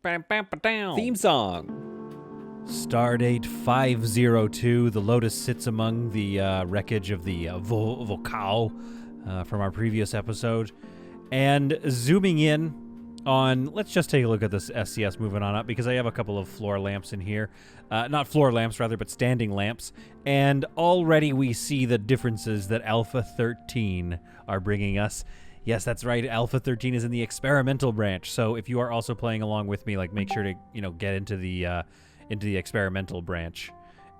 Theme song. Stardate 502. The Lotus sits among the wreckage of the voyage from our previous episode. And zooming in on, let's just take a look at this SCS moving on up, because I have a couple of floor lamps in here. Not floor lamps, rather, but standing lamps. And already we see the differences that Alpha 13 are bringing us. Yes, that's right. Alpha 13 is in the experimental branch. So if you are also playing along with me, like, make sure to, get into the experimental branch.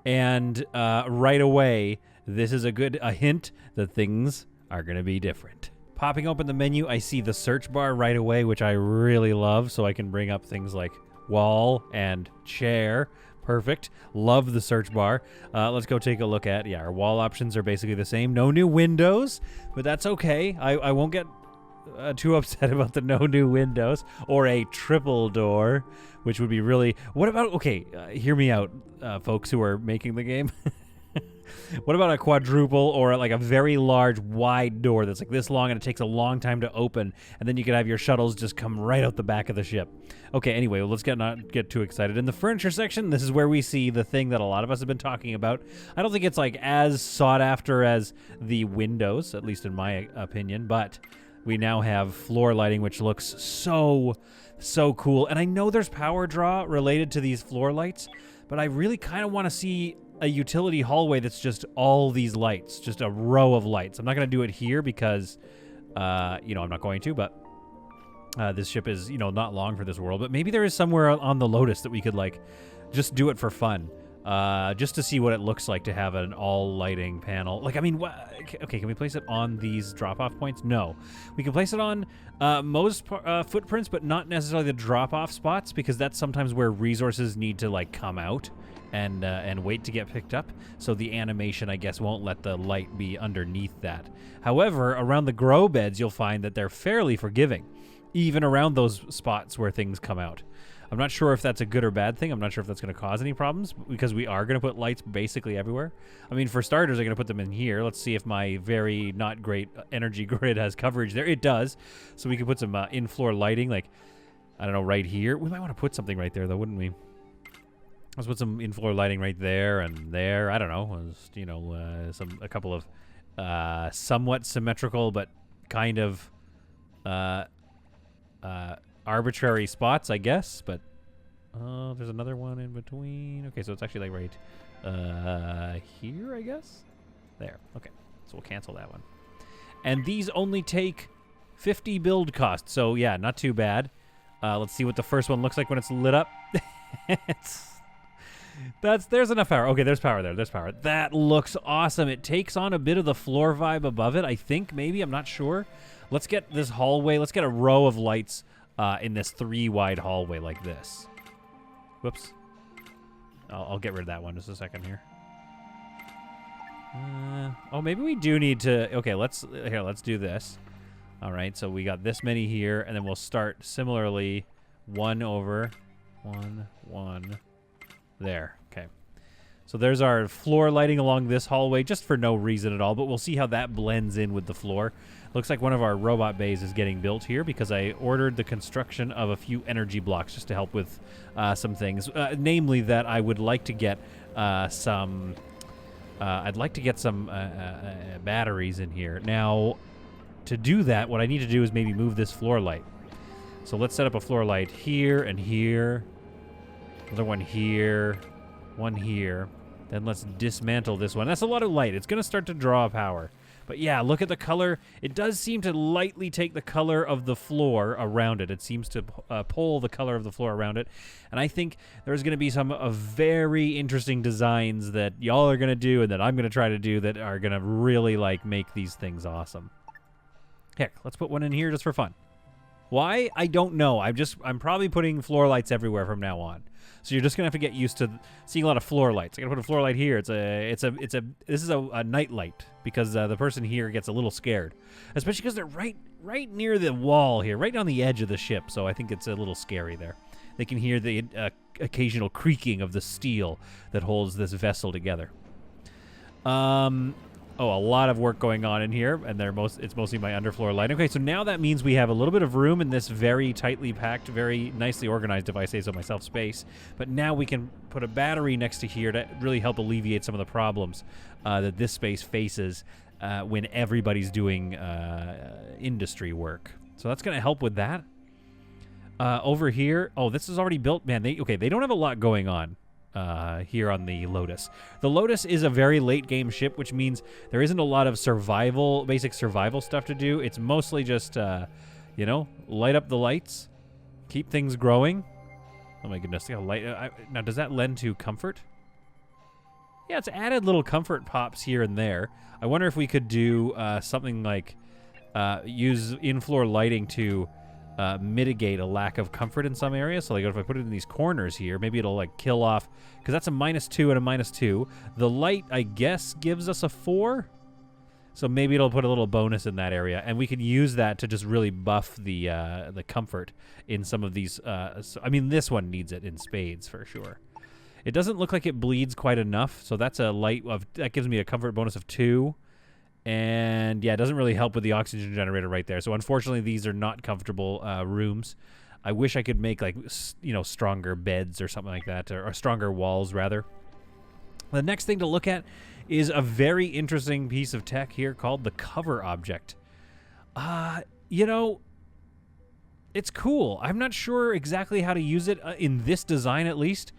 And right away, this is a hint that things are going to be different. Popping open the menu, I see the search bar right away, which I really love. So I can bring up things like wall and chair. Perfect. Love the search bar. Let's go take a look at, our wall options are basically the same. No new windows, but that's okay. I won't get too upset about the no new windows or a triple door, which would be really... What about... Okay, hear me out, folks who are making the game. What about a quadruple or like a very large wide door that's like this long and it takes a long time to open, and then you could have your shuttles just come right out the back of the ship? Okay, anyway, well, let's not get too excited. In the furniture section, this is where we see the thing that a lot of us have been talking about. I don't think it's like as sought after as the windows, at least in my opinion, but we now have floor lighting, which looks so cool. And I know there's power draw related to these floor lights, but I really kind of want to see a utility hallway that's just all these lights, just a row of lights. I'm not going to do it here because, I'm not going to, but this ship is, not long for this world. But maybe there is somewhere on the Lotus that we could, just do it for fun. Just to see what it looks like to have an all-lighting panel. Okay, can we place it on these drop-off points? No. We can place it on most footprints, but not necessarily the drop-off spots, because that's sometimes where resources need to, come out and wait to get picked up. So the animation, I guess, won't let the light be underneath that. However, around the grow beds, you'll find that they're fairly forgiving, even around those spots where things come out. I'm not sure if that's a good or bad thing. I'm not sure if that's going to cause any problems, because we are going to put lights basically everywhere. I mean, for starters, I'm going to put them in here. Let's see if my very not great energy grid has coverage there. It does. So we can put some in-floor lighting, right here. We might want to put something right there, though, wouldn't we? Let's put some in-floor lighting right there and there. I don't know. Just, a couple of somewhat symmetrical but kind of arbitrary spots, I guess. But there's another one in between. Okay, so it's actually right here, I guess. There. Okay, so we'll cancel that one. And these only take 50 build cost, so yeah, not too bad. Let's see what the first one looks like when it's lit up. There's enough power. Okay, there's power there. There's power. That looks awesome. It takes on a bit of the floor vibe above it, I think, maybe. I'm not sure. Let's get this hallway. Let's get a row of lights in this 3-wide hallway like this. Whoops. I'll get rid of that one just a second here. Maybe we do need to... Okay, let's do this. All right, so we got this many here, and then we'll start similarly 1 over 1. There. Okay. So there's our floor lighting along this hallway, just for no reason at all, but we'll see how that blends in with the floor. Looks like one of our robot bays is getting built here, because I ordered the construction of a few energy blocks just to help with some things. Namely that I would like to get some batteries in here. Now, to do that, what I need to do is maybe move this floor light. So let's set up a floor light here and here. Another one here. One here. Then let's dismantle this one. That's a lot of light. It's going to start to draw power. But yeah, look at the color. It does seem to lightly take the color of the floor around it. It seems to pull the color of the floor around it. And I think there's going to be some very interesting designs that y'all are going to do and that I'm going to try to do that are going to really make these things awesome. Heck, let's put one in here just for fun. Why? I don't know. I'm probably putting floor lights everywhere from now on. So you're just gonna have to get used to seeing a lot of floor lights. I'm gonna put a floor light here. This is a night light, because the person here gets a little scared, especially because they're right near the wall here, right on the edge of the ship. So I think it's a little scary there. They can hear the occasional creaking of the steel that holds this vessel together. Oh, a lot of work going on in here, and it's mostly my underfloor lighting. Okay, so now that means we have a little bit of room in this very tightly packed, very nicely organized, if I say so myself, space. But now we can put a battery next to here to really help alleviate some of the problems that this space faces when everybody's doing industry work. So that's going to help with that. Over here, oh, this is already built. Man, they don't have a lot going on. Here on the Lotus. The Lotus is a very late game ship, which means there isn't a lot of basic survival stuff to do. It's mostly just, light up the lights, keep things growing. Oh my goodness, now does that lend to comfort? Yeah, it's added little comfort pops here and there. I wonder if we could do something like use in-floor lighting to mitigate a lack of comfort in some areas. So like if I put it in these corners here, maybe it'll like kill off, because that's a -2 and a -2. The light, I guess, gives us a 4. So maybe it'll put a little bonus in that area, and we can use that to just really buff the comfort in some of these. I mean, this one needs it in spades for sure. It doesn't look like it bleeds quite enough, so that's a light of that gives me a comfort bonus of 2. And yeah, it doesn't really help with the oxygen generator right there. So unfortunately, these are not comfortable rooms. I wish I could make like stronger beds or something like that, or stronger walls rather. The next thing to look at is a very interesting piece of tech here called the cover object. It's cool. I'm not sure exactly how to use it in this design at least.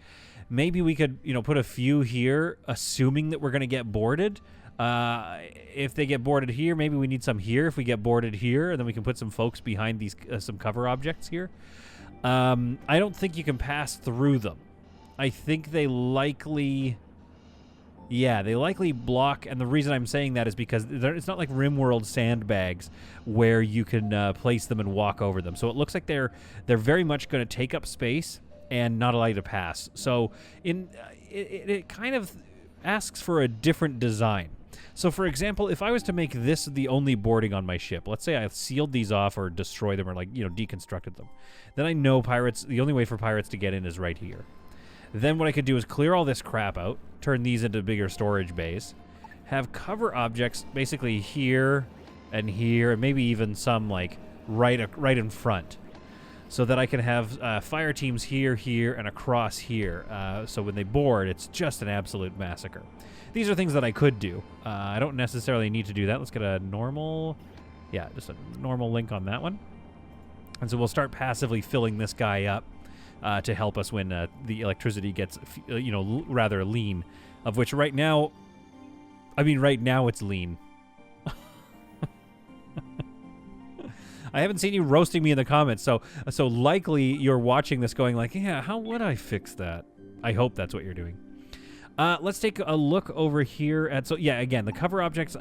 Maybe we could put a few here, assuming that we're going to get boarded. If they get boarded here, maybe we need some here if we get boarded here, and then we can put some folks behind these some cover objects here. I don't think you can pass through them. I think they likely block, and the reason I'm saying that is because it's not like RimWorld sandbags where you can place them and walk over them. So it looks like they're very much going to take up space and not allow you to pass. So it kind of asks for a different design. So, for example, if I was to make this the only boarding on my ship, let's say I sealed these off or destroyed them or deconstructed them, then I know the only way for pirates to get in is right here. Then what I could do is clear all this crap out, turn these into bigger storage bays, have cover objects basically here, and maybe even some like right in front, so that I can have fire teams here, and across here. So when they board, it's just an absolute massacre. These are things that I could do. I don't necessarily need to do that. Let's get a normal, just a normal link on that one. And so we'll start passively filling this guy up to help us when the electricity gets, rather lean. Of which right now it's lean. I haven't seen you roasting me in the comments, so likely you're watching this going like, yeah, how would I fix that? I hope that's what you're doing. Let's take a look over here at, again, the cover objects,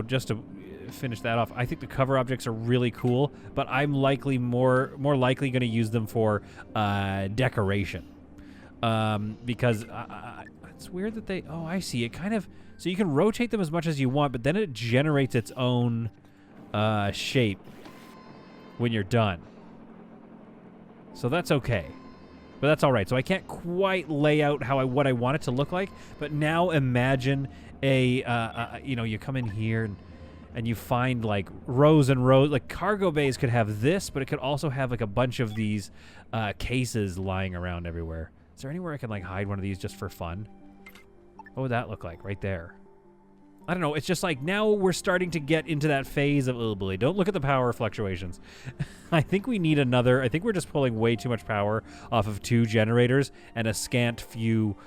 just to finish that off, I think the cover objects are really cool, but I'm likely more likely going to use them for decoration. Because it's weird that I see it kind of, so you can rotate them as much as you want, but then it generates its own shape when you're done. So that's okay. But that's all right. So I can't quite lay out what I want it to look like. But now imagine you come in here and you find like rows and rows. Like cargo bays could have this, but it could also have like a bunch of these cases lying around everywhere. Is there anywhere I can like hide one of these just for fun? What would that look like right there? I don't know. It's just like now we're starting to get into that phase of, oh boy, don't look at the power fluctuations. I think we need another. I think we're just pulling way too much power off of 2 generators and a scant few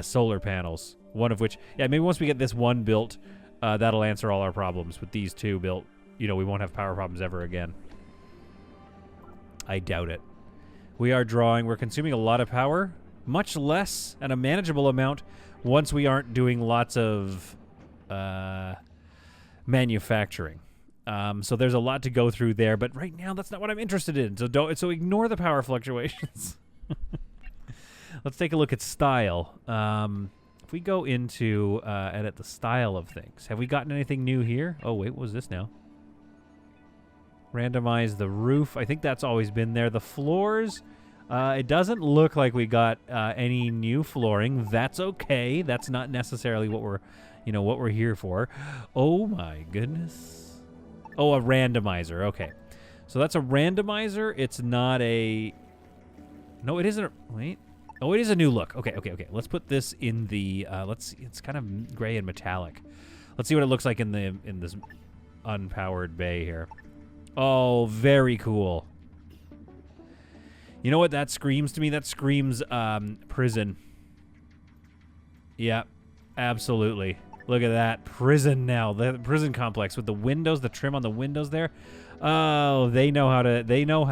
solar panels. One of which, maybe once we get this one built, that'll answer all our problems. With these 2 built, we won't have power problems ever again. I doubt it. We're consuming a lot of power, much less and a manageable amount once we aren't doing lots of manufacturing. So there's a lot to go through there, but right now that's not what I'm interested in. So ignore the power fluctuations. Let's take a look at style. If we go into edit the style of things, have we gotten anything new here? Oh wait, what was this now? Randomize the roof. I think that's always been there. The floors, It doesn't look like we got any new flooring. That's okay. That's not necessarily what we're here for. Oh my goodness. Oh, a randomizer. Okay. So that's a randomizer. It's not a... No, it isn't. Wait. Oh, it is a new look. Okay. Let's put this in the... let's see. It's kind of gray and metallic. Let's see what it looks like in this unpowered bay here. Oh, very cool. You know what that screams to me? That screams prison. Yeah, absolutely. Look at that. Prison now. The prison complex with the windows, the trim on the windows there. Oh, they know how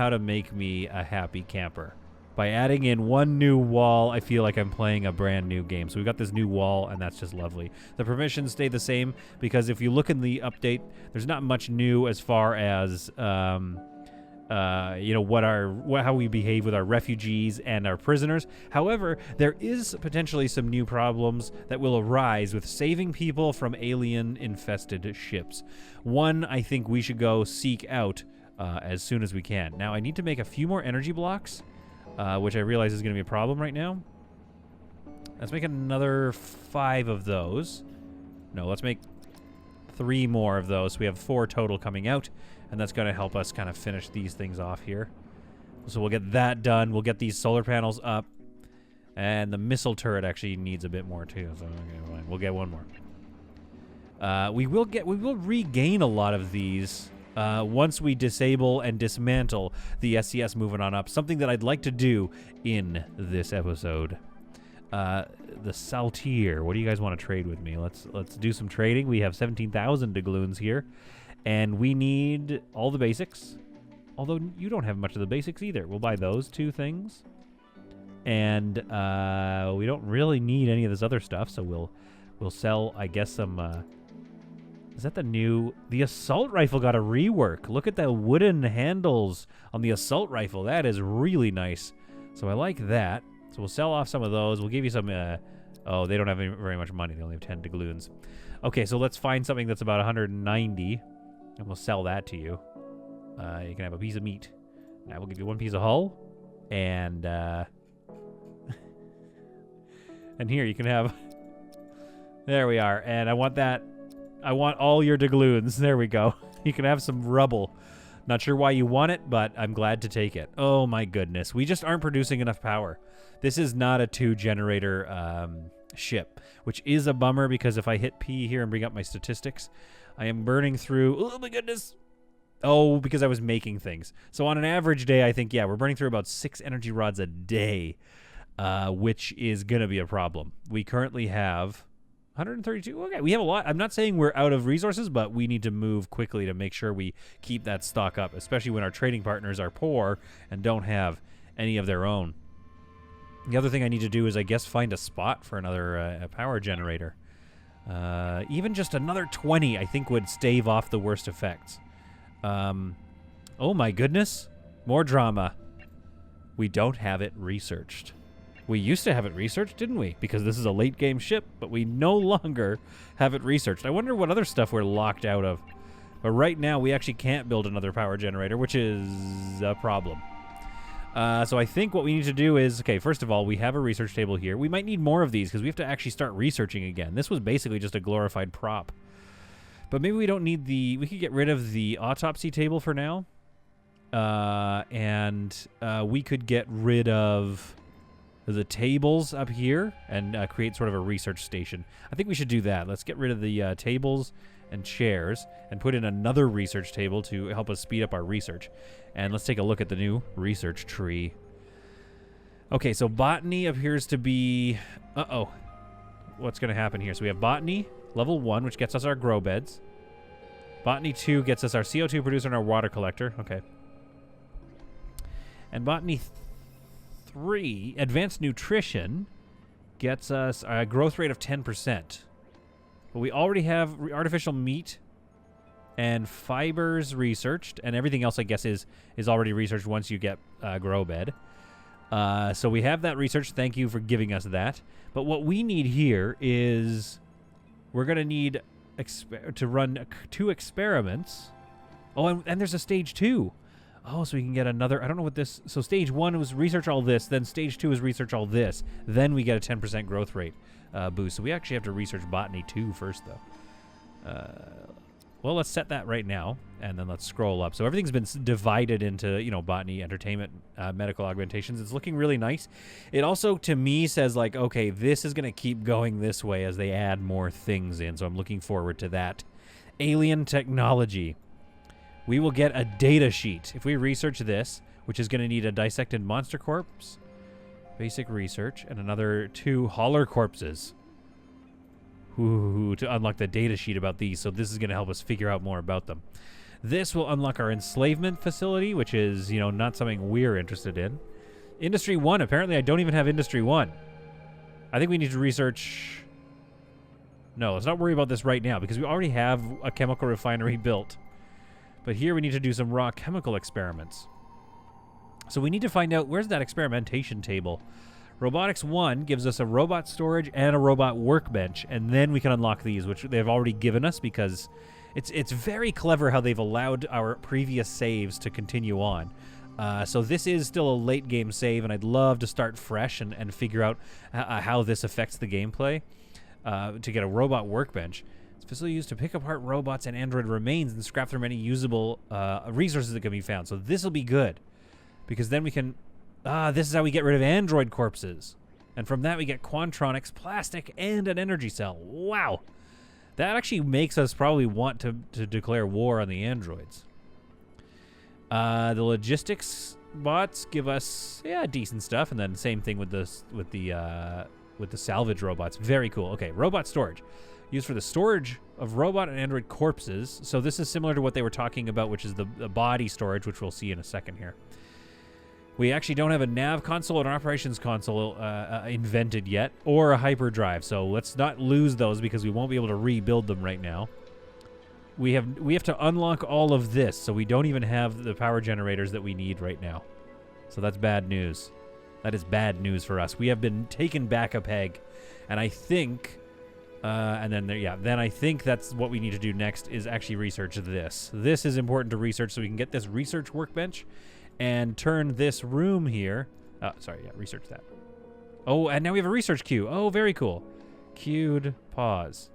to make me a happy camper. By adding in one new wall, I feel like I'm playing a brand new game. So we've got this new wall, and that's just lovely. The permissions stay the same because if you look in the update, there's not much new as far as how we behave with our refugees and our prisoners. However, there is potentially some new problems that will arise with saving people from alien-infested ships. One, I think we should go seek out as soon as we can. Now, I need to make a few more energy blocks, which I realize is going to be a problem right now. Let's make another 5 of those. No, let's make 3 more of those. So we have 4 total coming out, and that's going to help us kind of finish these things off here. So we'll get that done. We'll get these solar panels up, and the missile turret actually needs a bit more too. So okay, fine. We'll get one more. We will regain a lot of these once we disable and dismantle the SCS moving on up. Something that I'd like to do in this episode. The Saltier. What do you guys want to trade with me? Let's do some trading. We have 17,000 doubloons here, and we need all the basics. Although you don't have much of the basics either. We'll buy those 2 things, and we don't really need any of this other stuff. So we'll sell, I guess, some. Is that the assault rifle got a rework? Look at the wooden handles on the assault rifle. That is really nice. So I like that. So we'll sell off some of those. We'll give you some... oh, they don't have very much money. They only have 10 doubloons. Okay, so let's find something that's about 190, and we'll sell that to you. You can have a piece of meat. I will give you 1 piece of hull, and... and here, you can have... There we are, and I want that... I want all your doubloons. There we go. You can have some rubble. Not sure why you want it, but I'm glad to take it. Oh, my goodness. We just aren't producing enough power. This is not a 2-generator ship, which is a bummer because if I hit P here and bring up my statistics, I am burning through... Oh, my goodness. Oh, because I was making things. So on an average day, I think, yeah, we're burning through about 6 energy rods a day, which is going to be a problem. We currently have... 132. Okay, we have a lot. I'm not saying we're out of resources, but we need to move quickly to make sure we keep that stock up, especially when our trading partners are poor and don't have any of their own. The other thing I need to do is, I guess, find a spot for another power generator. Even just another 20, I think, would stave off the worst effects. Oh my goodness. More drama. We don't have it researched. We used to have it researched, didn't we? Because this is a late-game ship, but we no longer have it researched. I wonder what other stuff we're locked out of. But right now, we actually can't build another power generator, which is a problem. So I think what we need to do is... Okay, first of all, we have a research table here. We might need more of these, because we have to actually start researching again. This was basically just a glorified prop. But maybe we don't need the... We could get rid of the autopsy table for now. And we could get rid of... the tables up here and create sort of a research station. I think we should do that. Let's get rid of the tables and chairs and put in another research table to help us speed up our research. And let's take a look at the new research tree. Okay, so botany appears to be... Uh-oh. What's going to happen here? So we have botany, level 1, which gets us our grow beds. Botany 2 gets us our CO2 producer and our water collector. Okay. And botany 3, advanced nutrition, gets us a growth rate of 10%. But we already have artificial meat and fibers researched, and everything else, I guess, is already researched once you get grow bed. So we have that research. Thank you for giving us that. But what we need here is we're going to need to run 2 experiments. Oh, and there's a stage 2. Oh, so we can get another... I don't know what this... So stage 1 was research all this. Then stage 2 is research all this. Then we get a 10% growth rate boost. So we actually have to research botany 2 first, though. Well, let's set that right now. And then let's scroll up. So everything's been divided into, you know, botany, entertainment, medical augmentations. It's looking really nice. It also, to me, says, like, okay, this is going to keep going this way as they add more things in. So I'm looking forward to that. Alien technology. We will get a data sheet if we research this, which is going to need a dissected monster corpse, basic research, and another 2 hauler corpses. Ooh, to unlock the data sheet about these. So this is going to help us figure out more about them. This will unlock our enslavement facility, which is, you know, not something we're interested in. Industry 1. Apparently, I don't even have Industry 1. I think we need to research... No, let's not worry about this right now because we already have a chemical refinery built. But here we need to do some raw chemical experiments. So we need to find out, where's that experimentation table? Robotics 1 gives us a robot storage and a robot workbench, and then we can unlock these, which they've already given us because it's very clever how they've allowed our previous saves to continue on. So this is still a late game save, and I'd love to start fresh and figure out how this affects the gameplay. To get a robot workbench. Facility used to pick apart robots and android remains and scrap their many usable resources that can be found. So this will be good because then we can... this is how we get rid of android corpses. And from that we get quantronics, plastic, and an energy cell. Wow. That actually makes us probably want to declare war on the androids. The logistics bots give us, decent stuff. And then same thing with the salvage robots. Very cool. Okay, robot storage. Used for the storage of robot and android corpses. So this is similar to what they were talking about, which is the body storage, which we'll see in a second here. We actually don't have a nav console or an operations console invented yet, or a hyperdrive. So let's not lose those because we won't be able to rebuild them right now. We have to unlock all of this, so we don't even have the power generators that we need right now. So that's bad news. That is bad news for us. We have been taken back a peg, and I think... then I think that's what we need to do next is actually research this. This is important to research so we can get this research workbench and turn this room here. Research that. Oh, and now we have a research queue. Oh, very cool. Queued, pause.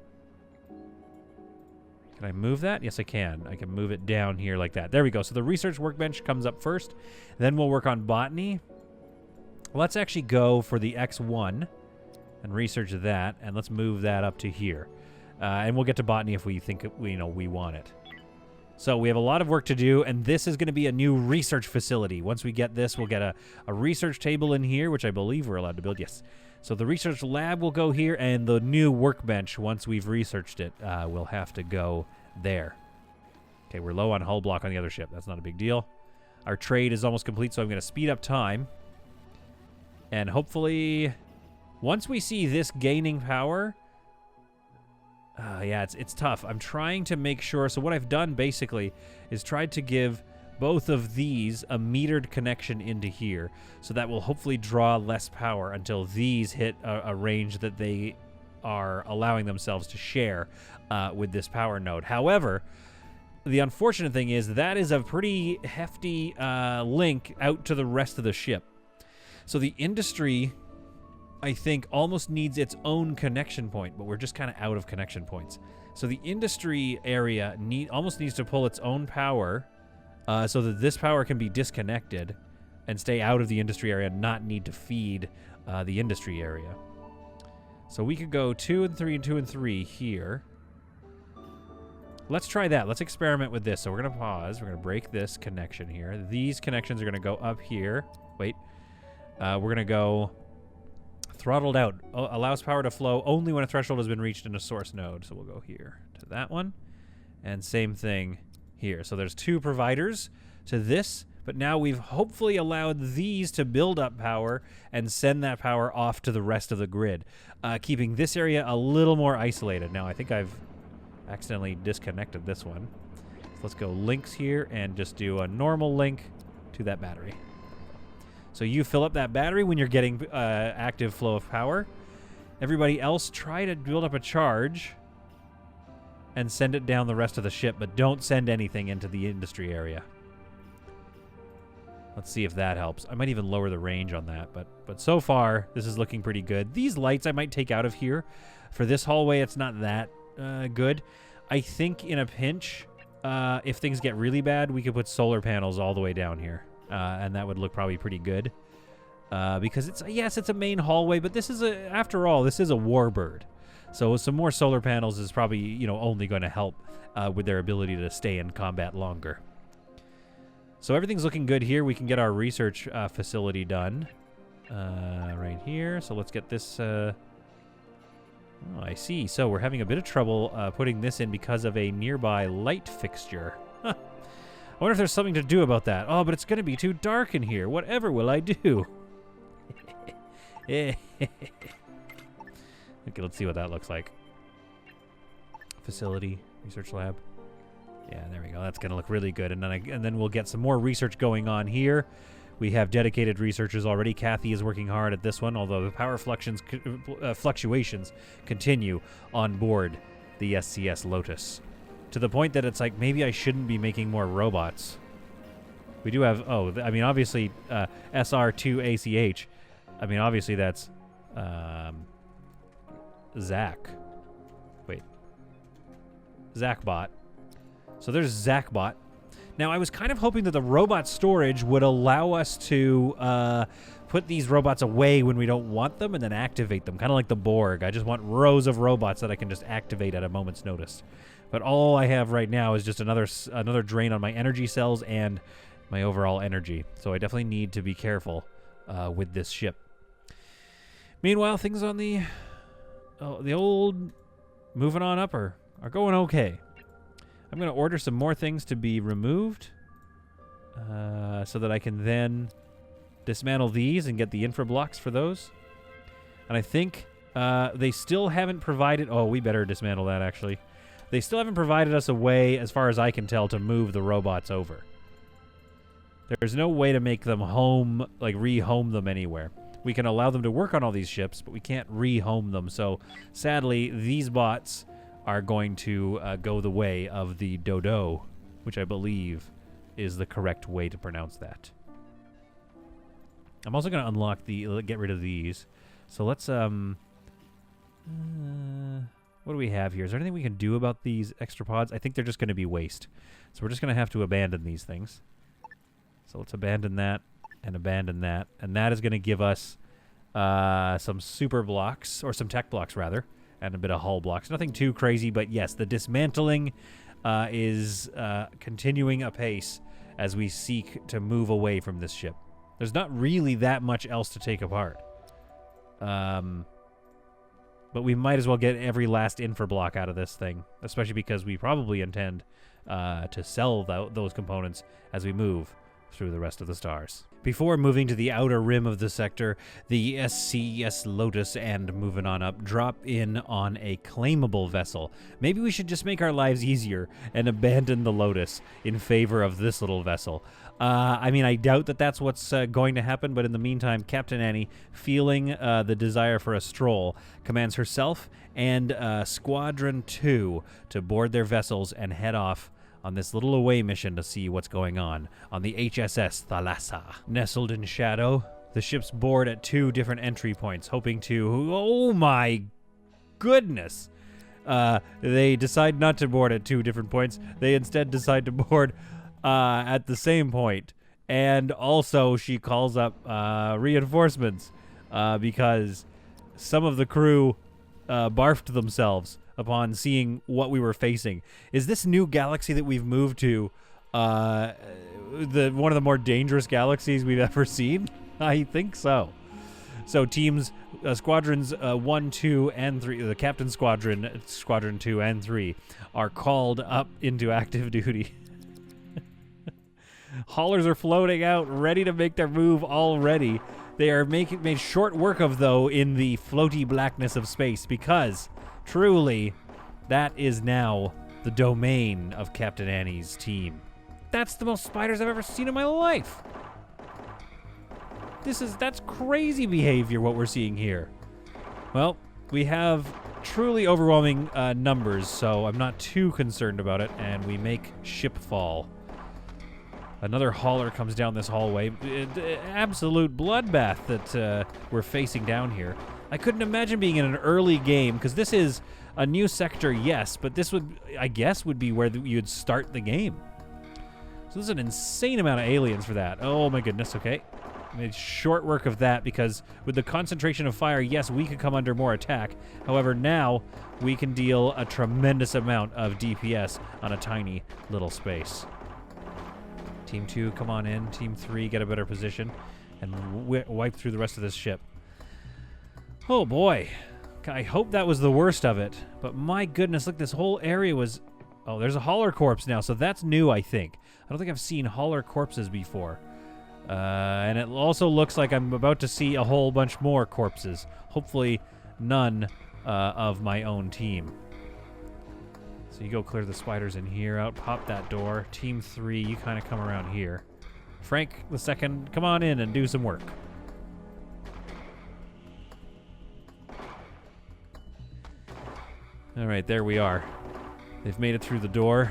Can I move that? Yes, I can. I can move it down here like that. There we go. So the research workbench comes up first. Then we'll work on botany. Let's actually go for the X1. And research that, and let's move that up to here. And we'll get to botany if we think we want it. So we have a lot of work to do, and this is going to be a new research facility. Once we get this, we'll get a research table in here, which I believe we're allowed to build. Yes. So the research lab will go here, and the new workbench, once we've researched it, will have to go there. Okay, we're low on hull block on the other ship. That's not a big deal. Our trade is almost complete, so I'm going to speed up time. And hopefully... Once we see this gaining power, it's tough. I'm trying to make sure. So what I've done basically is tried to give both of these a metered connection into here. So that will hopefully draw less power until these hit a range that they are allowing themselves to share with this power node. However, the unfortunate thing is that is a pretty hefty link out to the rest of the ship. So the industry... I think almost needs its own connection point, but we're just kind of out of connection points. So the industry area almost needs to pull its own power so that this power can be disconnected and stay out of the industry area and not need to feed the industry area. So we could go 2 and 3 and 2 and 3 here. Let's try that. Let's experiment with this. So we're going to pause. We're going to break this connection here. These connections are going to go up here. Wait. We're going to go... Throttled out. Allows power to flow only when a threshold has been reached in a source node. So we'll go here to that one. And same thing here. So there's 2 providers to this. But now we've hopefully allowed these to build up power and send that power off to the rest of the grid. Keeping this area a little more isolated. Now I think I've accidentally disconnected this one. So let's go links here and just do a normal link to that battery. So you fill up that battery when you're getting active flow of power. Everybody else, try to build up a charge and send it down the rest of the ship, but don't send anything into the industry area. Let's see if that helps. I might even lower the range on that, but so far, this is looking pretty good. These lights I might take out of here. For this hallway, it's not that good. I think in a pinch, if things get really bad, we could put solar panels all the way down here, and that would look probably pretty good. Because it's a main hallway, but this is after all, this is a warbird. So some more solar panels is probably, only going to help with their ability to stay in combat longer. So everything's looking good here. We can get our research facility done right here. So let's get this. Oh, I see. So we're having a bit of trouble putting this in because of a nearby light fixture. Huh. I wonder if there's something to do about that. Oh, but it's going to be too dark in here. Whatever will I do? Okay, let's see what that looks like. Facility, research lab. Yeah, there we go. That's going to look really good. And then we'll get some more research going on here. We have dedicated researchers already. Kathy is working hard at this one, although the power fluctuations continue on board the SCS Lotus. To the point that it's like, maybe I shouldn't be making more robots. We do have, obviously, SR2ACH. I mean, obviously that's Zach. Wait. Zachbot. So there's Zachbot. Now, I was kind of hoping that the robot storage would allow us to put these robots away when we don't want them and then activate them, kind of like the Borg. I just want rows of robots that I can just activate at a moment's notice. But all I have right now is just another drain on my energy cells and my overall energy. So I definitely need to be careful with this ship. Meanwhile, things on the old moving on up are going okay. I'm going to order some more things to be removed so that I can then dismantle these and get the infra blocks for those. And I think they still haven't provided... Oh, we better dismantle that, actually. They still haven't provided us a way, as far as I can tell, to move the robots over. There's no way to make them home, like rehome them anywhere. We can allow them to work on all these ships, but we can't rehome them. So, sadly, these bots are going to go the way of the Dodo, which I believe is the correct way to pronounce that. I'm also going to unlock get rid of these. So let's, what do we have here? Is there anything we can do about these extra pods? I think they're just going to be waste. So we're just going to have to abandon these things. So let's abandon that and abandon that. And that is going to give us some super blocks, or some tech blocks rather, and a bit of hull blocks. Nothing too crazy, but yes, the dismantling is continuing apace as we seek to move away from this ship. There's not really that much else to take apart. But we might as well get every last infra block out of this thing, especially because we probably intend to sell those components as we move through the rest of the stars. Before moving to the outer rim of the sector, the SCS Lotus and moving on up drop in on a claimable vessel. Maybe we should just make our lives easier and abandon the Lotus in favor of this little vessel. I mean, I doubt that that's what's going to happen, but in the meantime, Captain Annie, feeling the desire for a stroll, commands herself and Squadron 2 to board their vessels and head off on this little away mission to see what's going on the HSS Thalassa. Nestled in shadow, the ships board at 2 different entry points, hoping to... Oh my goodness! They decide not to board at 2 different points. They instead decide to board at the same point. And also, she calls up reinforcements because some of the crew barfed themselves upon seeing what we were facing. Is this new galaxy that we've moved to one of the more dangerous galaxies we've ever seen? I think so. So teams, squadrons 1, 2, and 3, the captain squadron 2 and 3, are called up into active duty. Haulers are floating out, ready to make their move already. They are made short work of, though, in the floaty blackness of space, because truly, that is now the domain of Captain Annie's team. That's the most spiders I've ever seen in my life. That's crazy behavior, what we're seeing here. Well, we have truly overwhelming numbers, so I'm not too concerned about it, and we make ship fall. Another hauler comes down this hallway. Absolute bloodbath that we're facing down here. I couldn't imagine being in an early game, because this is a new sector, yes, but this would, I guess, would be where you'd start the game. So this is an insane amount of aliens for that. Oh my goodness, okay. I made short work of that, because with the concentration of fire, yes, we could come under more attack. However, now we can deal a tremendous amount of DPS on a tiny little space. Team 2, come on in. Team 3, get a better position and wipe through the rest of this ship. Oh boy. I hope that was the worst of it. But my goodness, look, this whole area was... Oh, there's a hauler corpse now, so that's new, I think. I don't think I've seen hauler corpses before. And it also looks like I'm about to see a whole bunch more corpses. Hopefully none of my own team. So you go clear the spiders in here, out pop that door. Team 3, you kind of come around here. Frank the second, come on in and do some work. All right, there we are. They've made it through the door,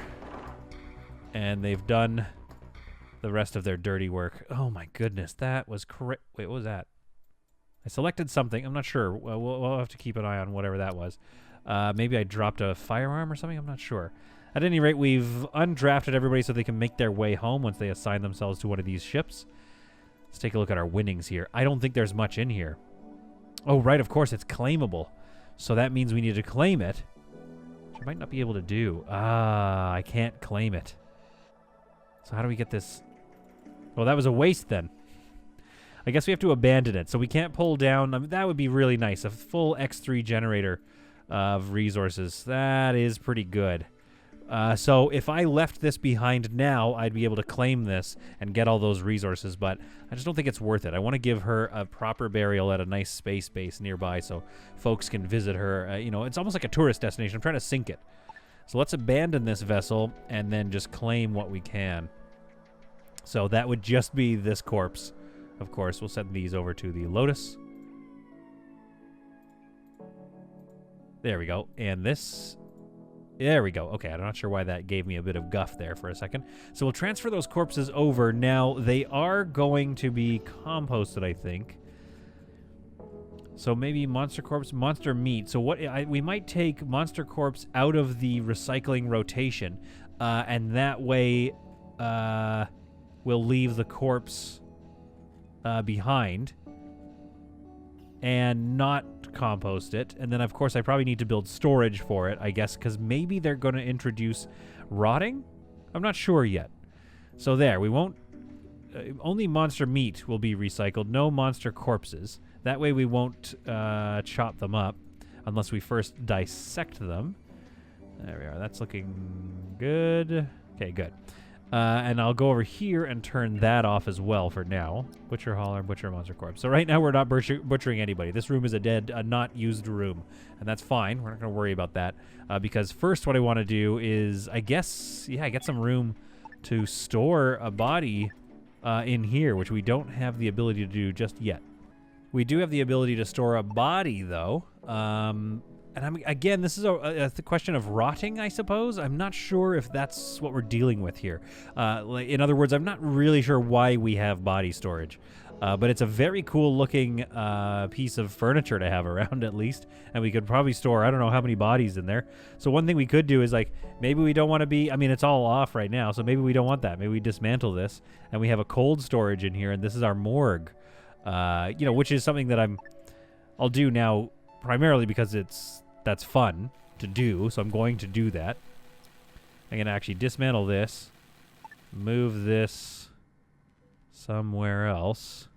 and they've done the rest of their dirty work. Oh my goodness, that was correct. Wait, what was that? I selected something. I'm not sure. We'll have to keep an eye on whatever that was. Maybe I dropped a firearm or something? I'm not sure. At any rate, we've undrafted everybody so they can make their way home once they assign themselves to one of these ships. Let's take a look at our winnings here. I don't think there's much in here. Oh, right, of course, it's claimable. So that means we need to claim it, which I might not be able to do. I can't claim it. So how do we get this? Well, that was a waste then. I guess we have to abandon it. So we can't pull down. I mean, that would be really nice. A full X3 generator of resources. That is pretty good. So if I left this behind now, I'd be able to claim this and get all those resources, but I just don't think it's worth it. I want to give her a proper burial at a nice space base nearby so folks can visit her. You know, it's almost like a tourist destination. I'm trying to sink it. So let's abandon this vessel and then just claim what we can. So that would just be this corpse. Of course, we'll send these over to the Lotus. There we go. And this... There we go. Okay, I'm not sure why that gave me a bit of guff there for a second. So we'll transfer those corpses over. Now, they are going to be composted, I think. So maybe monster corpse, monster meat. So what we might take monster corpse out of the recycling rotation, and that way we'll leave the corpse behind and not compost it. And then, of course, I probably need to build storage for it, I guess, because maybe they're going to introduce rotting? I'm not sure yet. So there, we won't... only monster meat will be recycled, no monster corpses. That way we won't chop them up unless we first dissect them. There we are. That's looking good. Okay, good. And I'll go over here and turn that off as well for now. Butcher, hauler, butcher, monster corpse. So right now we're not butchering anybody. This room is a not used room. And that's fine. We're not going to worry about that. Because first what I want to do is, I guess, yeah, get some room to store a body in here, which we don't have the ability to do just yet. We do have the ability to store a body, though. And again, this is a question of rotting, I suppose. I'm not sure if that's what we're dealing with here. In other words, I'm not really sure why we have body storage. But it's a very cool looking piece of furniture to have around, at least. And we could probably store, I don't know how many bodies in there. So one thing we could do is, like, maybe we don't want to be, I mean, it's all off right now, so maybe we don't want that. Maybe we dismantle this, and we have a cold storage in here, and this is our morgue. You know, which is something that I'll do now primarily because that's fun to do, so I'm going to do that. I'm going to actually dismantle this, move this somewhere else,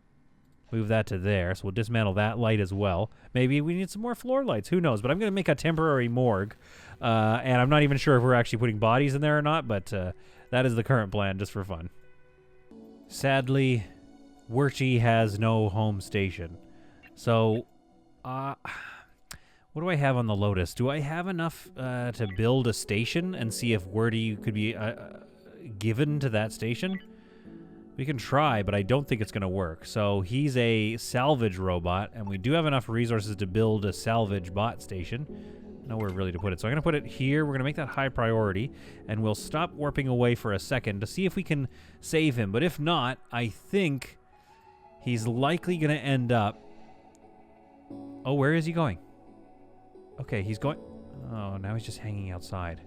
move that to there, so we'll dismantle that light as well. Maybe we need some more floor lights, who knows, but I'm going to make a temporary morgue, and I'm not even sure if we're actually putting bodies in there or not, but that is the current plan, just for fun. Sadly, Werty has no home station, so what do I have on the Lotus? Do I have enough to build a station and see if Werty could be given to that station? We can try, but I don't think it's going to work. So he's a salvage robot, and we do have enough resources to build a salvage bot station. nowhere really to put it. So I'm going to put it here. We're going to make that high priority, and we'll stop warping away for a second to see if we can save him. But if not, I think he's likely going to end up... Oh, where is he going? Okay, he's going... Oh, now he's just hanging outside.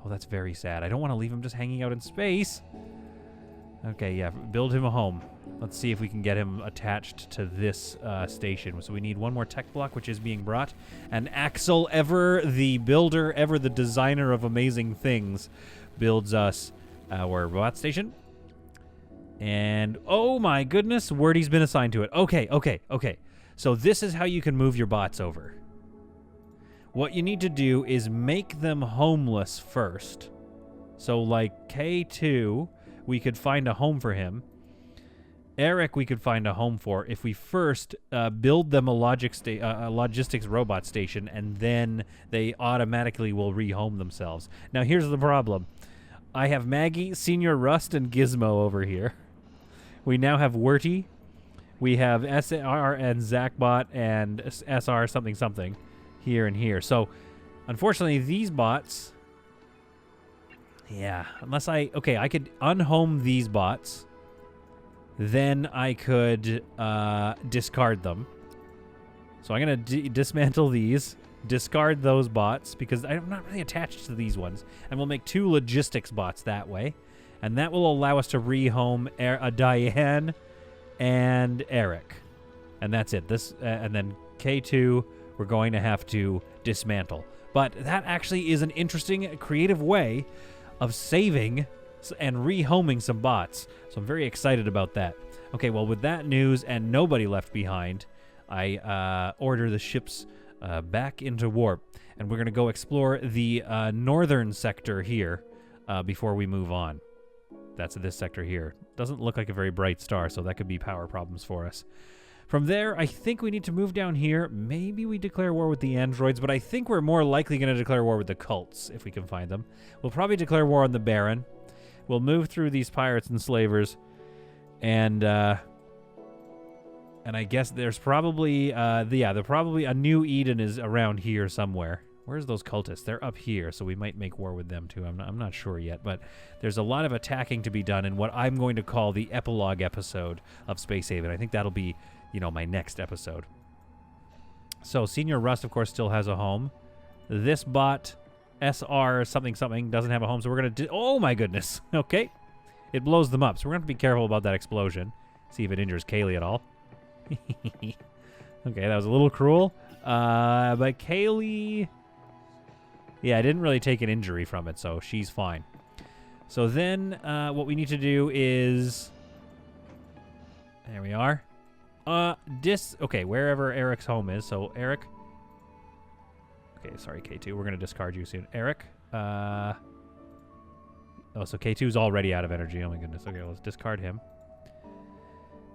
Oh, that's very sad. I don't want to leave him just hanging out in space. Okay, yeah, build him a home. Let's see if we can get him attached to this station. So we need one more tech block, which is being brought. And Axel, ever the builder, ever the designer of amazing things, builds us our robot station. And, oh my goodness, Wordy's been assigned to it. Okay. So this is how you can move your bots over. What you need to do is make them homeless first. So like K2... we could find a home for him. Eric, we could find a home for if we first build them a logistics robot station, and then they automatically will rehome themselves. Now, here's the problem. I have Maggie, Senior Rust, and Gizmo over here. We now have Werty. We have SR and Zachbot and SR something here and here. So, unfortunately, these bots... Yeah, unless I could unhome these bots. Then I could discard them. So I'm going to dismantle these, discard those bots, because I'm not really attached to these ones. And we'll make 2 logistics bots that way. And that will allow us to rehome Diane and Eric. And that's it. And then K2, we're going to have to dismantle. But that actually is an interesting, creative way of saving and rehoming some bots. So I'm very excited about that. Okay, well, with that news and nobody left behind, I order the ships back into warp. And we're going to go explore the northern sector here before we move on. That's this sector here. Doesn't look like a very bright star, so that could be power problems for us. From there, I think we need to move down here. Maybe we declare war with the androids, but I think we're more likely going to declare war with the cults, if we can find them. We'll probably declare war on the Baron. We'll move through these pirates and slavers, and I guess there's probably, probably a new Eden is around here somewhere. Where's those cultists? They're up here, so we might make war with them too. I'm not sure yet, but there's a lot of attacking to be done in what I'm going to call the epilogue episode of Space Haven. I think that'll be, my next episode. So Senior Rust, of course, still has a home. This bot, SR something, doesn't have a home, so we're going to... Oh, my goodness. Okay. It blows them up, so we're going to have to be careful about that explosion. See if it injures Kaylee at all. Okay, that was a little cruel. But Kaylee... Yeah, I didn't really take an injury from it, so she's fine. So then what we need to do is... There we are. Okay, wherever Eric's home is. So, Eric. Okay, sorry, K2. We're going to discard you soon. Eric. Oh, so K2's already out of energy. Oh, my goodness. Okay, let's discard him.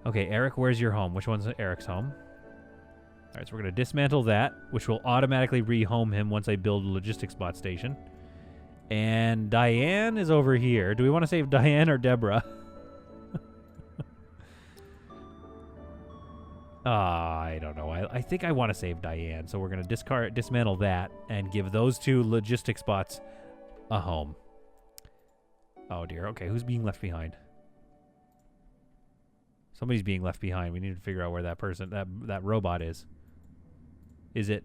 Okay, Eric, where's your home? Which one's Eric's home? All right, so we're going to dismantle that, which will automatically rehome him once I build a logistics bot station. And Diane is over here. Do we want to save Diane or Deborah? I don't know. I think I want to save Diane, so we're going to dismantle that and give those 2 logistics bots a home. Oh, dear. Okay, who's being left behind? Somebody's being left behind. We need to figure out where that person, that robot is. Is it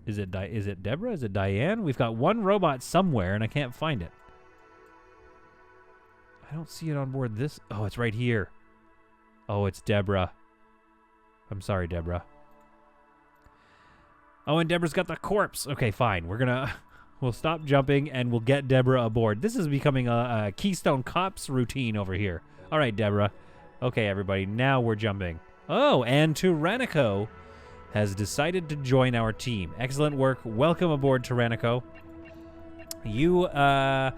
Deborah? Is it Diane? We've got one robot somewhere, and I can't find it. I don't see it on board this. Oh, it's right here. Oh, it's Deborah. I'm sorry, Deborah. Oh, and Deborah's got the corpse. Okay, fine. We'll stop jumping, and we'll get Deborah aboard. This is becoming a Keystone Cops routine over here. All right, Deborah. Okay, everybody, now we're jumping. Oh, and Tyrannico has decided to join our team. Excellent work. Welcome aboard, Tyrannico. You, an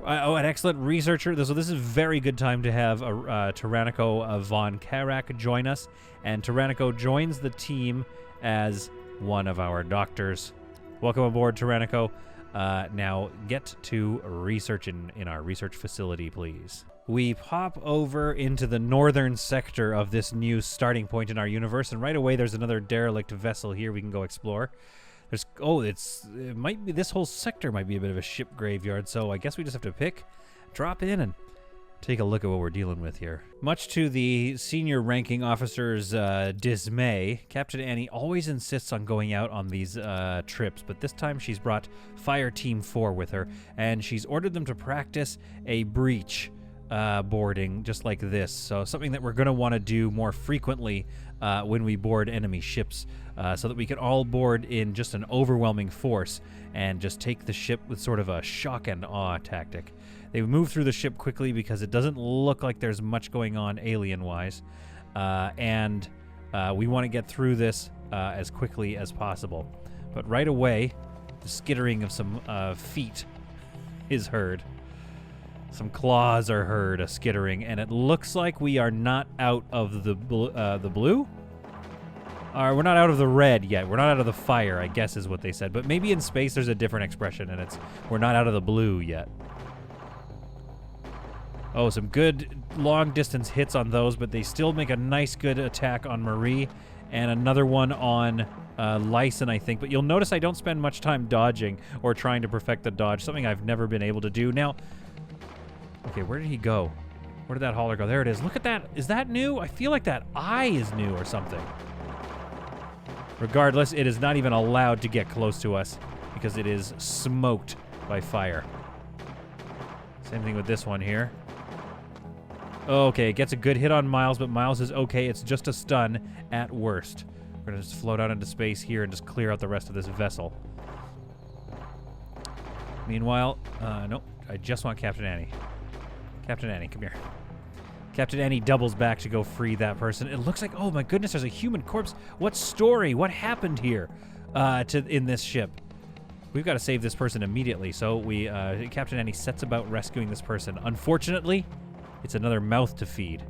excellent researcher. So this is a very good time to have Tyrannico von Karak join us. And Tyrannico joins the team as one of our doctors. Welcome aboard, Tyrannico. Now get to research in our research facility, please. We pop over into the northern sector of this new starting point in our universe, and right away there's another derelict vessel here we can go explore. It might be, this whole sector might be a bit of a ship graveyard, so I guess we just have to drop in and take a look at what we're dealing with here. Much to the senior ranking officer's dismay, Captain Annie always insists on going out on these trips, but this time she's brought Fire Team 4 with her, and she's ordered them to practice a breach boarding just like this. So something that we're going to want to do more frequently when we board enemy ships, so that we can all board in just an overwhelming force and just take the ship with sort of a shock and awe tactic. They move through the ship quickly because it doesn't look like there's much going on alien-wise, and we want to get through this as quickly as possible. But right away, the skittering of some feet is heard. Some claws are heard, a skittering, and it looks like we are not out of the blue? We're not out of the red yet. We're not out of the fire, I guess is what they said. But maybe in space there's a different expression, and it's we're not out of the blue yet. Oh, some good long-distance hits on those, but they still make a nice, good attack on Marie, and another one on Lyson, I think. But you'll notice I don't spend much time dodging or trying to perfect the dodge, something I've never been able to do. Now, okay, where did he go? Where did that hauler go? There it is. Look at that. Is that new? I feel like that eye is new or something. Regardless, it is not even allowed to get close to us because it is smoked by fire. Same thing with this one here. Okay, it gets a good hit on Miles, but Miles is okay. It's just a stun at worst. We're going to just float out into space here and just clear out the rest of this vessel. Meanwhile, nope, I just want Captain Annie. Captain Annie, come here. Captain Annie doubles back to go free that person. It looks like, oh my goodness, there's a human corpse. What story? What happened here in this ship? We've got to save this person immediately. So Captain Annie sets about rescuing this person. Unfortunately, it's another mouth to feed,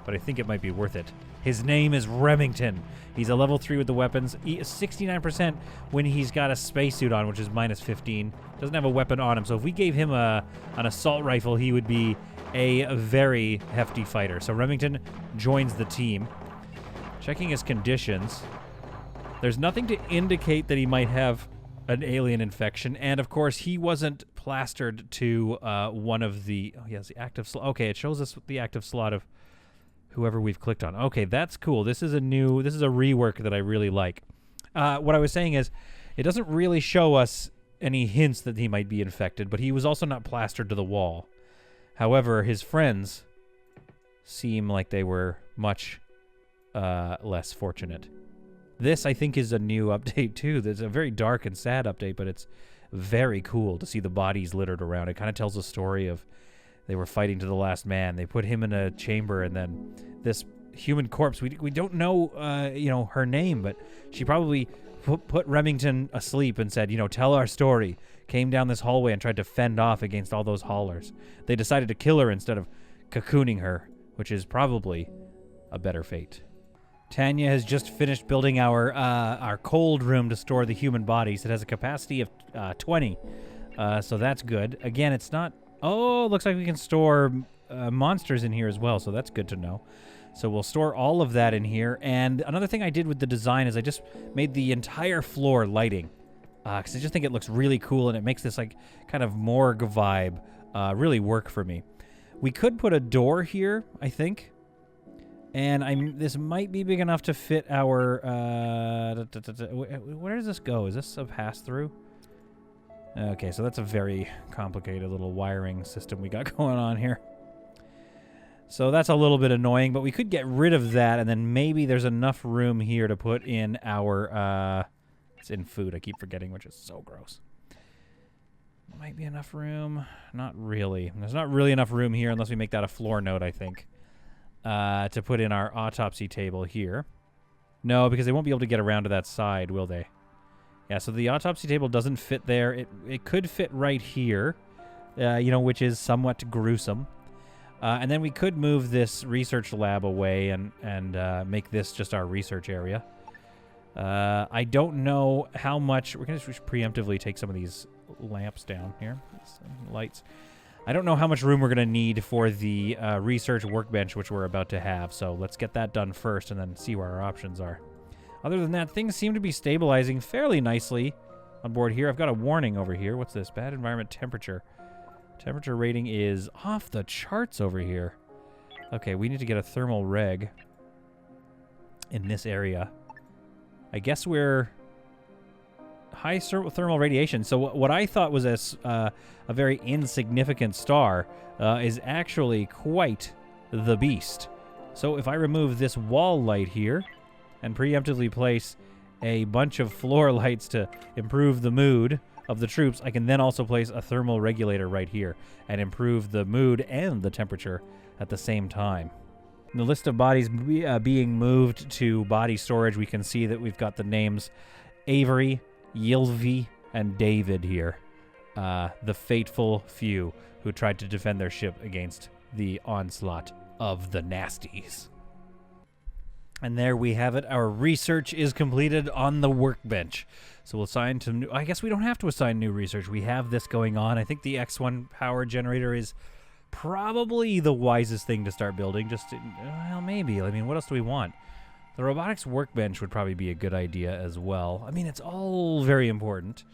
but I think it might be worth it. His name is Remington. He's a level 3 with the weapons. 69% when he's got a spacesuit on, which is minus 15. Doesn't have a weapon on him, so if we gave him an assault rifle, he would be a very hefty fighter. So Remington joins the team. Checking his conditions. There's nothing to indicate that he might have an alien infection, and of course he wasn't plastered to one of the... Oh, yes, the active slot. Okay, it shows us the active slot of whoever we've clicked on. Okay, that's cool. This is a rework that I really like. What I was saying is, it doesn't really show us any hints that he might be infected, but he was also not plastered to the wall. However, his friends seem like they were much less fortunate. This, I think, is a new update, too. There's a very dark and sad update, but it's very cool to see the bodies littered around. It kind of tells a story of they were fighting to the last man. They put him in a chamber, and then this human corpse, we don't know, her name, but she probably put Remington asleep and said, tell our story. Came down this hallway and tried to fend off against all those haulers. They decided to kill her instead of cocooning her, which is probably a better fate. Tanya has just finished building our cold room to store the human bodies. It has a capacity of 20, so that's good. Again, it's not... Oh, looks like we can store monsters in here as well, so that's good to know. So we'll store all of that in here. And another thing I did with the design is I just made the entire floor lighting, because I just think it looks really cool, and it makes this like kind of morgue vibe really work for me. We could put a door here, I think. And this might be big enough to fit our... where does this go? Is this a pass-through? Okay, so that's a very complicated little wiring system we got going on here. So that's a little bit annoying, but we could get rid of that, and then maybe there's enough room here to put in our... it's in food, I keep forgetting, which is so gross. Might be enough room. Not really. There's not really enough room here unless we make that a floor node, I think. To put in our autopsy table here. No, because they won't be able to get around to that side, will they? Yeah, so the autopsy table doesn't fit there. It could fit right here, which is somewhat gruesome. And then we could move this research lab away and make this just our research area. I don't know how much... We're going to preemptively take some of these lamps down here. Lights. I don't know how much room we're going to need for the research workbench, which we're about to have. So let's get that done first and then see where our options are. Other than that, things seem to be stabilizing fairly nicely on board here. I've got a warning over here. What's this? Bad environment temperature. Temperature rating is off the charts over here. Okay, we need to get a thermal reg in this area. I guess we're high thermal radiation. So what I thought was a very insignificant star is actually quite the beast. So if I remove this wall light here and preemptively place a bunch of floor lights to improve the mood of the troops, I can then also place a thermal regulator right here and improve the mood and the temperature at the same time. In the list of bodies being moved to body storage, we can see that we've got the names Avery, Ylvi, and David here. The fateful few who tried to defend their ship against the onslaught of the nasties. And there we have it. Our research is completed on the workbench. So we'll assign to new... I guess we don't have to assign new research. We have this going on. I think the X1 power generator is probably the wisest thing to start building. Well, maybe. I mean, what else do we want? The robotics workbench would probably be a good idea as well. I mean, it's all very important.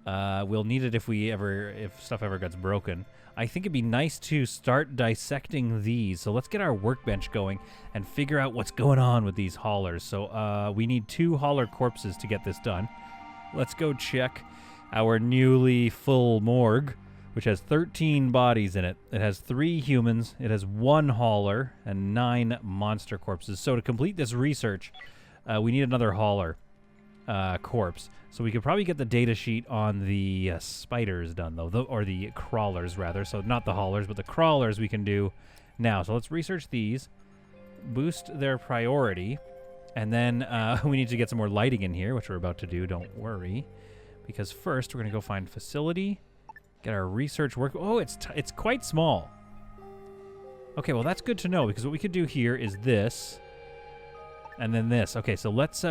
We'll need it if stuff ever gets broken. I think it'd be nice to start dissecting these. So let's get our workbench going and figure out what's going on with these haulers. So we need 2 hauler corpses to get this done. Let's go check our newly full morgue, which has 13 bodies in it. It has 3 humans, it has 1 hauler, and 9 monster corpses. So to complete this research, we need another hauler corpse. So we could probably get the data sheet on the spiders done, though, or the crawlers, rather. So not the haulers, but the crawlers we can do now. So let's research these, boost their priority, and then we need to get some more lighting in here, which we're about to do, don't worry. Because first, we're going to go find facility, get our research work. Oh, it's quite small. Okay, well, that's good to know, because what we could do here is this, and then this. Okay, so let's...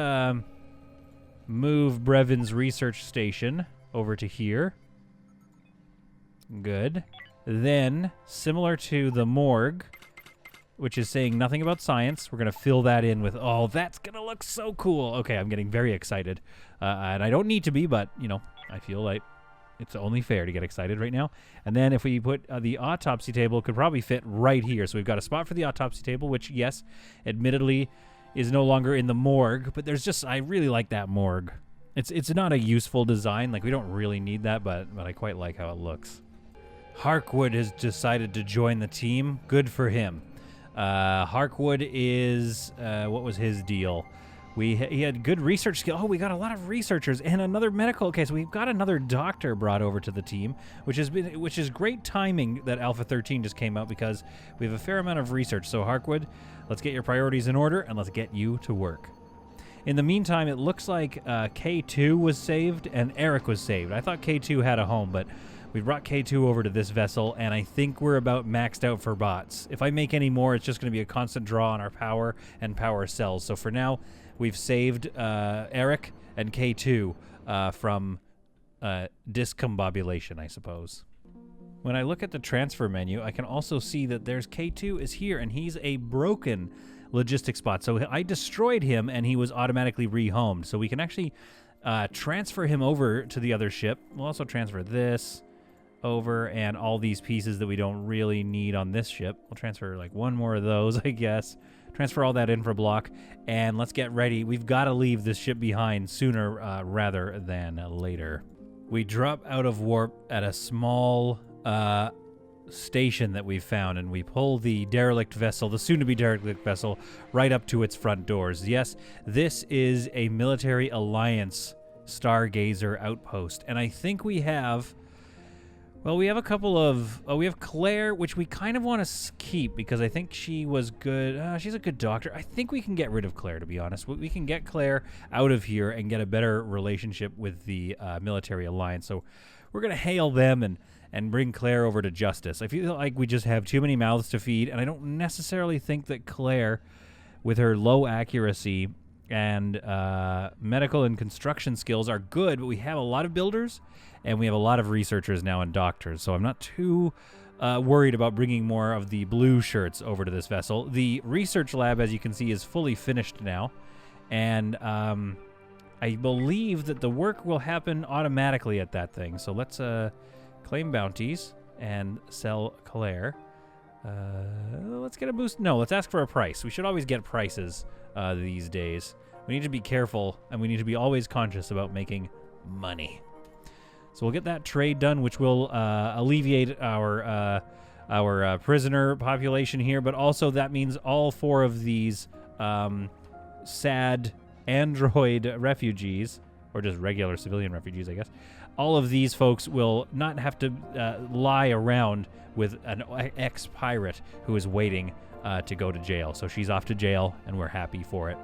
move Brevin's research station over to here. Good. Then, similar to the morgue, which is saying nothing about science, we're going to fill that in with, oh, that's going to look so cool. Okay, I'm getting very excited. And I don't need to be, but, you know, I feel like it's only fair to get excited right now. And then if we put the autopsy table, it could probably fit right here. So we've got a spot for the autopsy table, which, yes, admittedly, is no longer in the morgue, but there's just, I really like that morgue. It's not a useful design, like we don't really need that, but I quite like how it looks. Harkwood has decided to join the team. Good for him. Harkwood is, what was his deal? He had good research skill. Oh, we got a lot of researchers and another medical. Okay, so we've got another doctor brought over to the team, which is great timing that Alpha 13 just came out because we have a fair amount of research. So Harkwood, let's get your priorities in order and let's get you to work. In the meantime, it looks like K2 was saved and Eric was saved. I thought K2 had a home, but we brought K2 over to this vessel, and I think we're about maxed out for bots. If I make any more, it's just going to be a constant draw on our power and power cells. So for now, we've saved Eric and K2 from discombobulation, I suppose. When I look at the transfer menu, I can also see that there's K2 is here, and he's a broken logistic spot. So I destroyed him, and he was automatically rehomed. So we can actually transfer him over to the other ship. We'll also transfer this over and all these pieces that we don't really need on this ship. We'll transfer like 1 more of those, I guess. Transfer all that infra block, and let's get ready. We've got to leave this ship behind sooner rather than later. We drop out of warp at a small station that we've found, and we pull the derelict vessel, the soon-to-be derelict vessel, right up to its front doors. Yes, this is a military alliance stargazer outpost, and I think we have... Well, we have a couple of... we have Claire, which we kind of want to keep because I think she was good. She's a good doctor. I think we can get rid of Claire, to be honest. We can get Claire out of here and get a better relationship with the military alliance. So we're going to hail them and bring Claire over to justice. I feel like we just have too many mouths to feed, and I don't necessarily think that Claire, with her low accuracy and medical and construction skills, are good, but we have a lot of builders, and we have a lot of researchers now and doctors, so I'm not too worried about bringing more of the blue shirts over to this vessel. The research lab, as you can see, is fully finished now, And I believe that the work will happen automatically at that thing. So let's claim bounties and sell Claire. Let's get a boost. No, let's ask for a price. We should always get prices these days. We need to be careful, and we need to be always conscious about making money. So we'll get that trade done, which will alleviate our prisoner population here, but also that means all 4 of these sad android refugees, or just regular civilian refugees, I guess, all of these folks will not have to lie around with an ex-pirate who is waiting to go to jail. So she's off to jail, and we're happy for it.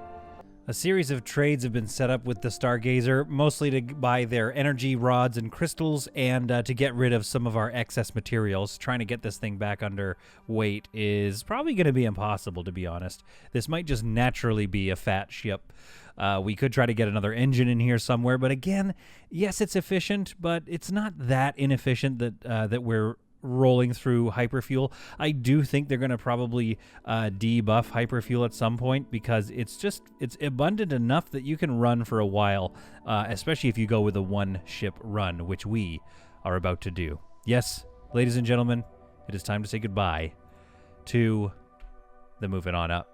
A series of trades have been set up with the Stargazer, mostly to buy their energy rods and crystals and to get rid of some of our excess materials. Trying to get this thing back under weight is probably going to be impossible, to be honest. This might just naturally be a fat ship. We could try to get another engine in here somewhere, but again, yes, it's efficient, but it's not that inefficient that we're rolling through hyperfuel. I do think they're going to probably debuff hyperfuel at some point because it's abundant enough that you can run for a while, especially if you go with a one-ship run, which we are about to do. Yes, ladies and gentlemen, it is time to say goodbye to the Moving On Up.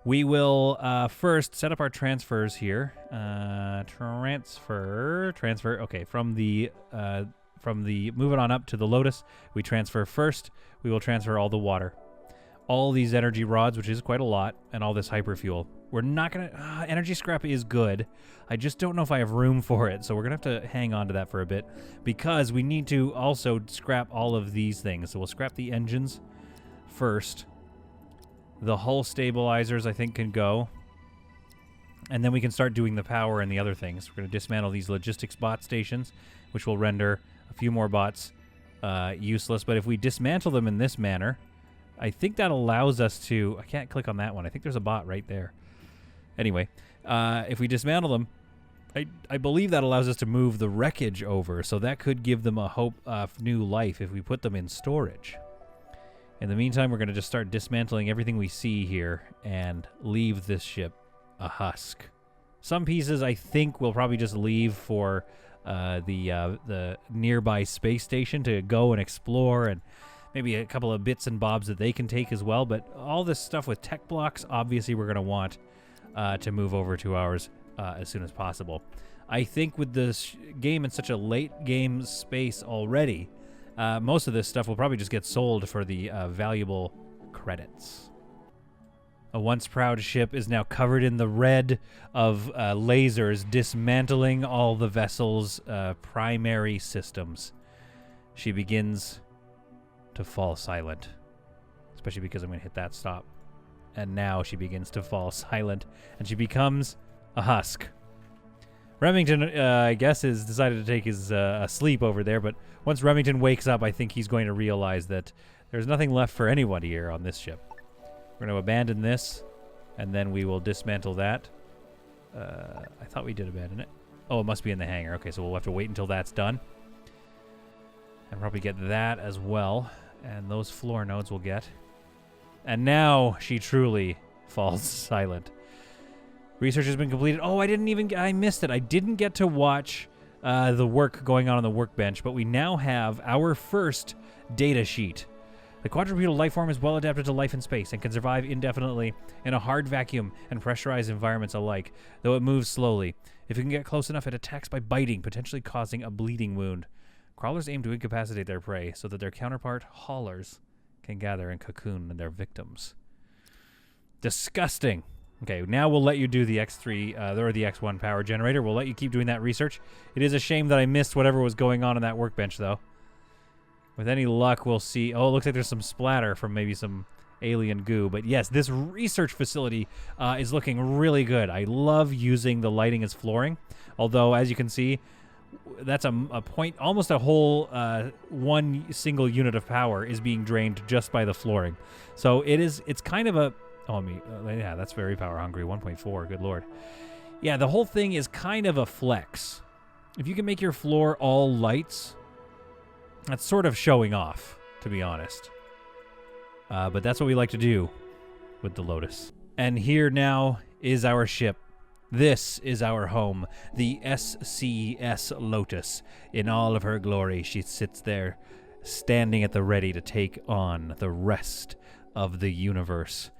We will first set up our transfers here. Transfer. Okay, from the Moving On Up to the Lotus, we transfer first. We will transfer all the water, all these energy rods, which is quite a lot, and all this hyperfuel. We're not going to... energy scrap is good. I just don't know if I have room for it, so we're going to have to hang on to that for a bit because we need to also scrap all of these things. So we'll scrap the engines first. The hull stabilizers, I think, can go. And then we can start doing the power and the other things. We're going to dismantle these logistics bot stations, which will render a few more bots useless. But if we dismantle them in this manner, I think that allows us to... I can't click on that one. I think there's a bot right there. Anyway, if we dismantle them, I believe that allows us to move the wreckage over. So that could give them a hope of new life if we put them in storage. In the meantime, we're going to just start dismantling everything we see here and leave this ship a husk. Some pieces I think we'll probably just leave for the nearby space station to go and explore, and maybe a couple of bits and bobs that they can take as well. But all this stuff with tech blocks, obviously we're going to want to move over to ours as soon as possible. I think with this game in such a late game space already, most of this stuff will probably just get sold for the valuable credits. A once proud ship is now covered in the red of lasers, dismantling all the vessel's primary systems. She begins to fall silent, especially because I'm going to hit that stop. And now she begins to fall silent, and she becomes a husk. Remington, I guess, has decided to take his sleep over there, but once Remington wakes up, I think he's going to realize that there's nothing left for anyone here on this ship. We're going to abandon this, and then we will dismantle that. I thought we did abandon it. Oh, it must be in the hangar. Okay, so we'll have to wait until that's done. And probably get that as well. And those floor nodes we'll get. And now she truly falls silent. Research has been completed. Oh, I missed it. I didn't get to watch the work going on the workbench, but we now have our first data sheet. The quadrupedal life form is well adapted to life in space and can survive indefinitely in a hard vacuum and pressurized environments alike, though it moves slowly. If it can get close enough, it attacks by biting, potentially causing a bleeding wound. Crawlers aim to incapacitate their prey so that their counterpart, haulers, can gather and cocoon their victims. Disgusting. Okay, now we'll let you do the X3 or the X1 power generator. We'll let you keep doing that research. It is a shame that I missed whatever was going on in that workbench, though. With any luck, we'll see... Oh, it looks like there's some splatter from maybe some alien goo. But yes, this research facility is looking really good. I love using the lighting as flooring. Although, as you can see, that's a point... Almost a whole one single unit of power is being drained just by the flooring. So it's kind of a... Oh, yeah, that's very power hungry. 1.4, good lord. Yeah, the whole thing is kind of a flex. If you can make your floor all lights... That's sort of showing off, to be honest. But that's what we like to do with the Lotus. And here now is our ship, This is our home, the SCS Lotus. In all of her glory, she sits there, standing at the ready to take on the rest of the universe.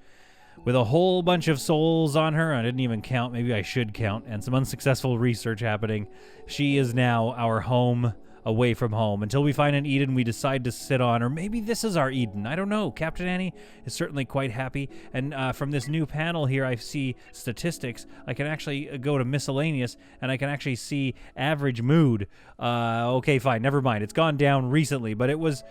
With a whole bunch of souls on her, I didn't even count, maybe I should count, and some unsuccessful research happening, she is now our home away from home until we find an Eden we decide to sit on, or maybe this is our Eden. I don't know. Captain Annie is certainly quite happy, and from this new panel here, I see statistics. I can actually go to miscellaneous, and I can actually see average mood. Okay, fine, never mind. It's gone down recently, but it was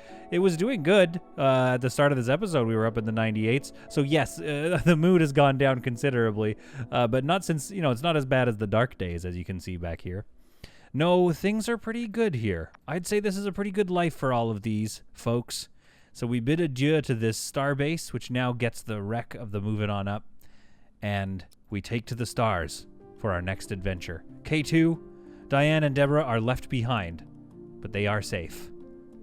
doing good at the start of this episode. We were up in the 98s, so yes, the mood has gone down considerably, but not since, it's not as bad as the dark days, as you can see back here. No, things are pretty good here. I'd say this is a pretty good life for all of these folks. So we bid adieu to this starbase, which now gets the wreck of the Moving On Up, and we take to the stars for our next adventure. K2, Diane, and Deborah are left behind, but they are safe.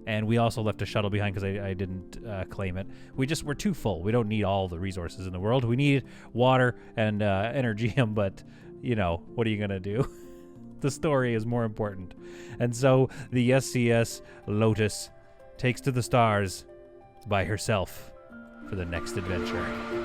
And we also left a shuttle behind because I didn't claim it. We're too full. We don't need all the resources in the world. We need water and energium, but, what are you going to do? The story is more important. And so the SCS Lotus takes to the stars by herself for the next adventure.